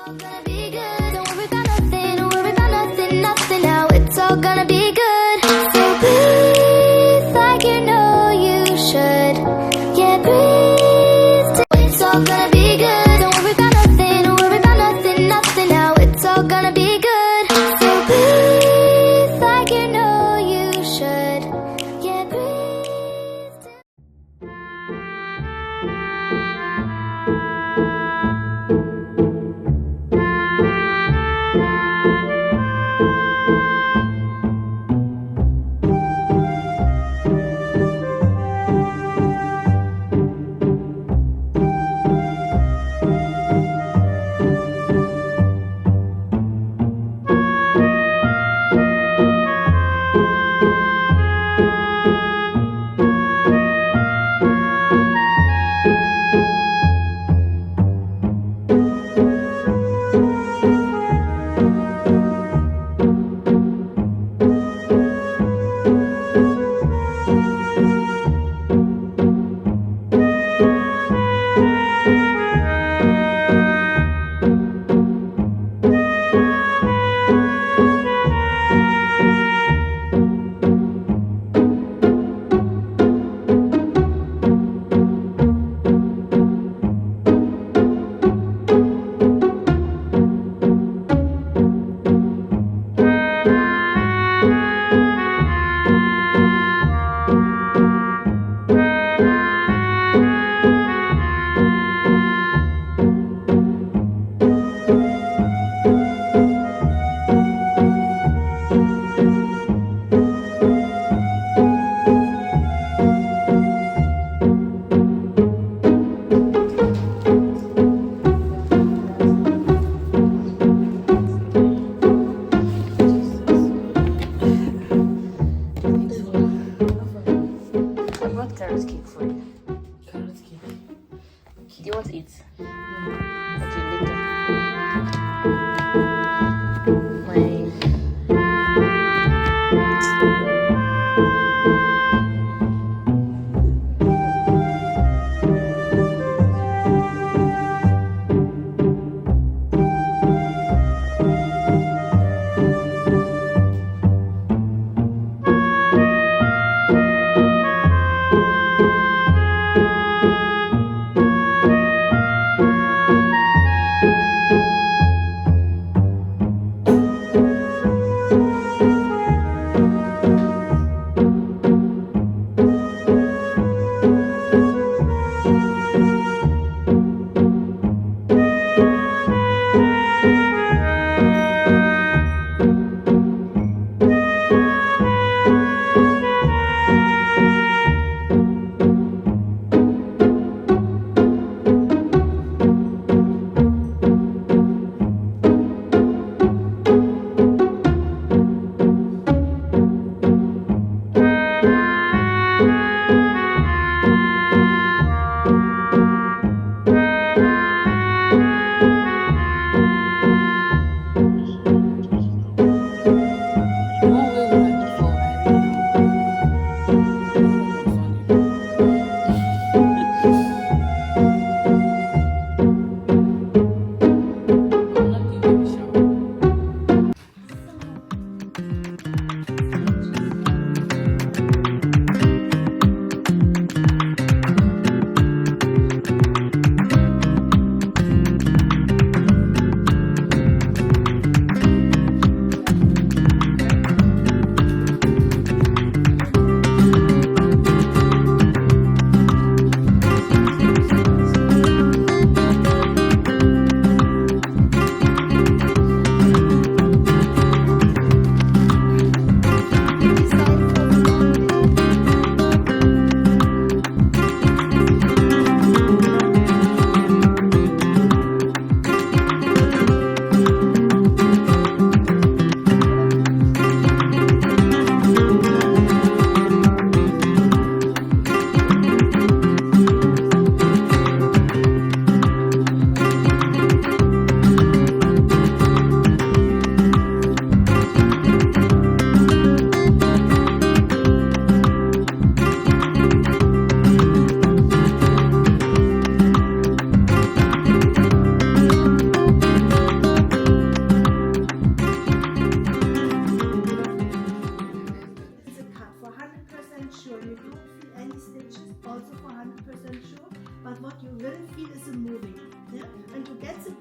all gonna be good. Don't worry about nothing, don't worry about nothing, nothing now. It's all gonna be good. So breathe like you know you should. Yeah, breathe. It's all gonna be good. Don't worry about nothing, don't worry about nothing, nothing now. It's all gonna be good. So breathe like you know you should. Yeah, breathe.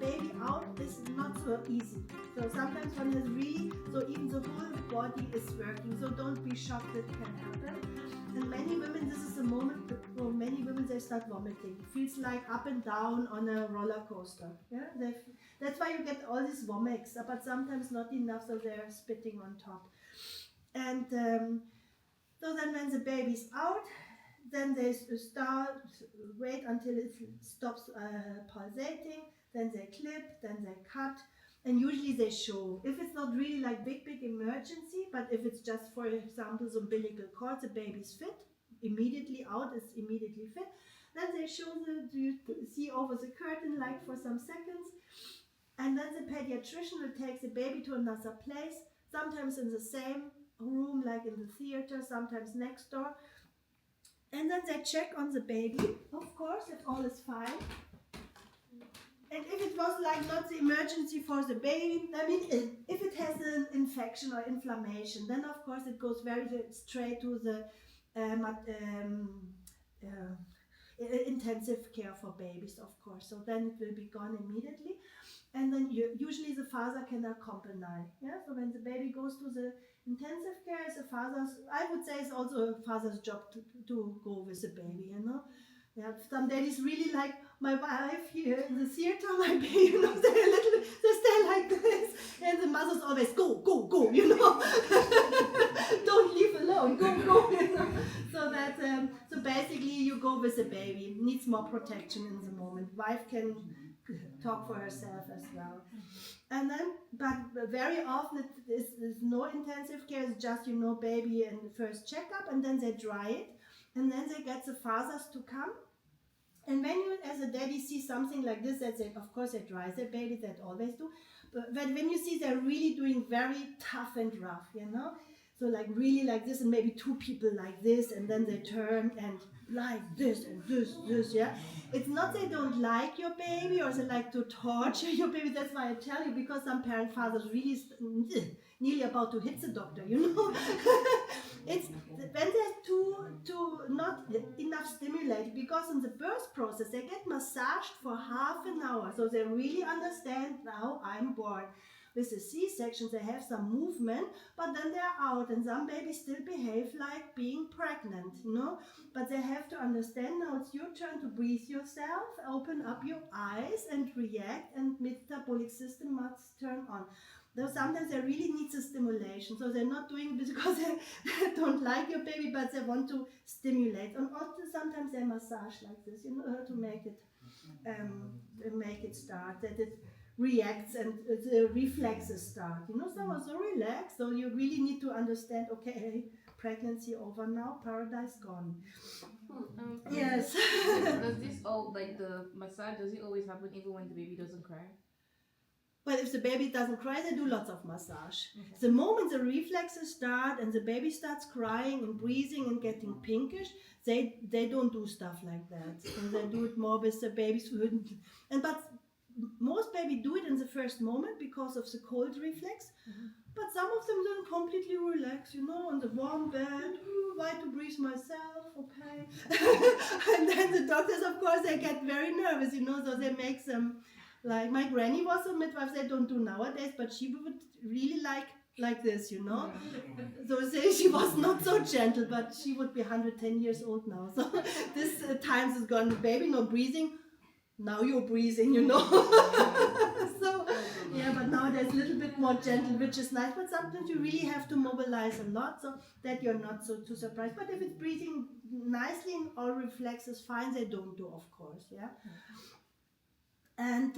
baby out is not so easy. So sometimes one is really, so even the whole body is working. So don't be shocked, it can happen. And many women, this is a moment for many women, they start vomiting. It feels like up and down on a roller coaster. Yeah, that's why you get all these vomits, but sometimes not enough, so they're spitting on top. And so then when the baby's out, then they start, wait until it stops pulsating, then they clip, then they cut, and usually they show. If it's not really like big emergency, but if it's just, for example, the umbilical cord, the baby's fit, immediately out, is immediately fit, then they show you see over the curtain like for some seconds, and then the pediatrician will take the baby to another place, sometimes in the same room like in the theater, sometimes next door. And then they check on the baby, of course, if all is fine. And if it was like not the emergency for the baby, I mean, if it has an infection or inflammation, then of course it goes very straight to the intensive care for babies, of course. So then it will be gone immediately. And then usually the father can accompany. Yeah? So when the baby goes to the intensive care, it's a father's, I would say it's also a father's job to go with the baby, you know. Yeah, some daddies really like, my wife here in the theater, my baby, you know, they stay like this. And the mother's always, go, you know. Don't leave alone, go, you know. So that, so basically you go with the baby, needs more protection in the moment. Wife can talk for herself as well. And then, but very often there's no intensive care, it's just, you know, baby and the first checkup, and then they dry it, and then they get the fathers to come. And when you, as a daddy, see something like this, that they, of course, they dry their baby, that always do. But when you see they're really doing very tough and rough, you know, so like really like this, and maybe two people like this, and then they turn and like this and this, yeah. It's not they don't like your baby or they like to torture your baby. That's why I tell you, because some parent fathers really nearly about to hit the doctor, you know. It's when they're too not enough stimulated, because in the birth process they get massaged for half an hour, so they really understand, now I'm born. With the C-section they have some movement, but then they're out, and some babies still behave like being pregnant, you know. But they have to understand, now it's your turn to breathe yourself, open up your eyes and react, and metabolic system must turn on. Though sometimes they really need the stimulation, so they're not doing it because they don't like your baby, but they want to stimulate. And also sometimes they massage like this, you know, to make it start, that it reacts and the reflexes start, you know. So relax. So you really need to understand, okay, pregnancy over now, paradise gone. Yes. Does this all, like the massage, does it always happen even when the baby doesn't cry? But if the baby doesn't cry, they do lots of massage. Okay. The moment the reflexes start and the baby starts crying and breathing and getting pinkish, they don't do stuff like that. And they do it more with the babies. But most babies do it in the first moment because of the cold reflex. Mm-hmm. But some of them don't completely relax, you know, on the warm bed. Why to breathe myself? Okay. And then the doctors, of course, they get very nervous, you know, so they make them. Like my granny was a midwife, they don't do nowadays, but she would really like this, you know. So she was not so gentle, but she would be 110 years old now. So this times is gone. Baby, no breathing. Now you're breathing, you know. So yeah, but nowadays a little bit more gentle, which is nice. But sometimes you really have to mobilize a lot, so that you're not so too surprised. But if it's breathing nicely and all reflexes fine, they don't do, of course, yeah. And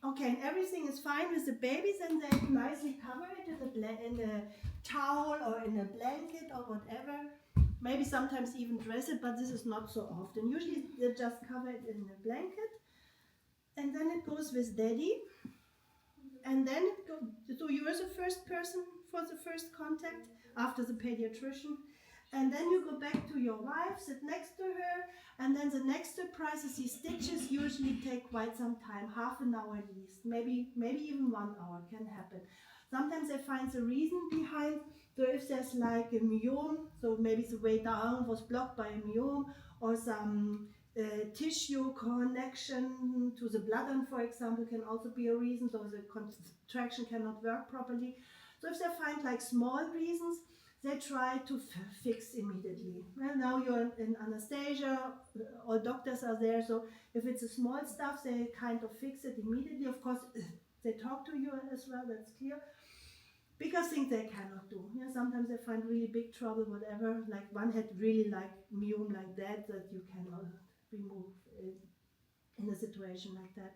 okay, and everything is fine with the babies, and they nicely cover it in a towel or in a blanket or whatever. Maybe sometimes even dress it, but this is not so often. Usually they just cover it in a blanket, and then it goes with daddy. And then it goes, so you're the first person for the first contact after the pediatrician. And then you go back to your wife, sit next to her, and then the next surprise is these stitches usually take quite some time, half an hour at least, maybe even 1 hour can happen. Sometimes they find the reason behind, so if there's like a myome, so maybe the way down was blocked by a myome, or some tissue connection to the bladder, for example, can also be a reason, so the contraction cannot work properly. So if they find like small reasons, they try to fix immediately. Well, now you're in anesthesia, all doctors are there, so if it's a small stuff, they kind of fix it immediately. Of course, they talk to you as well, that's clear. Bigger things they cannot do. Yeah, sometimes they find really big trouble, whatever. Like one had really like mume like that you cannot remove in a situation like that.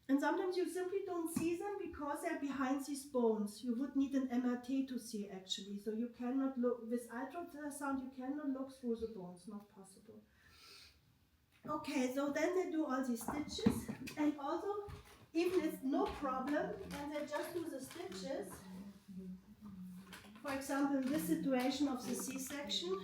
And sometimes you simply don't see them because they're behind these bones. You would need an MRT to see actually. So you cannot look, with ultrasound you cannot look through the bones, not possible. Okay, so then they do all these stitches, and also, even if no problem, and they just do the stitches. For example, in this situation of the C-section,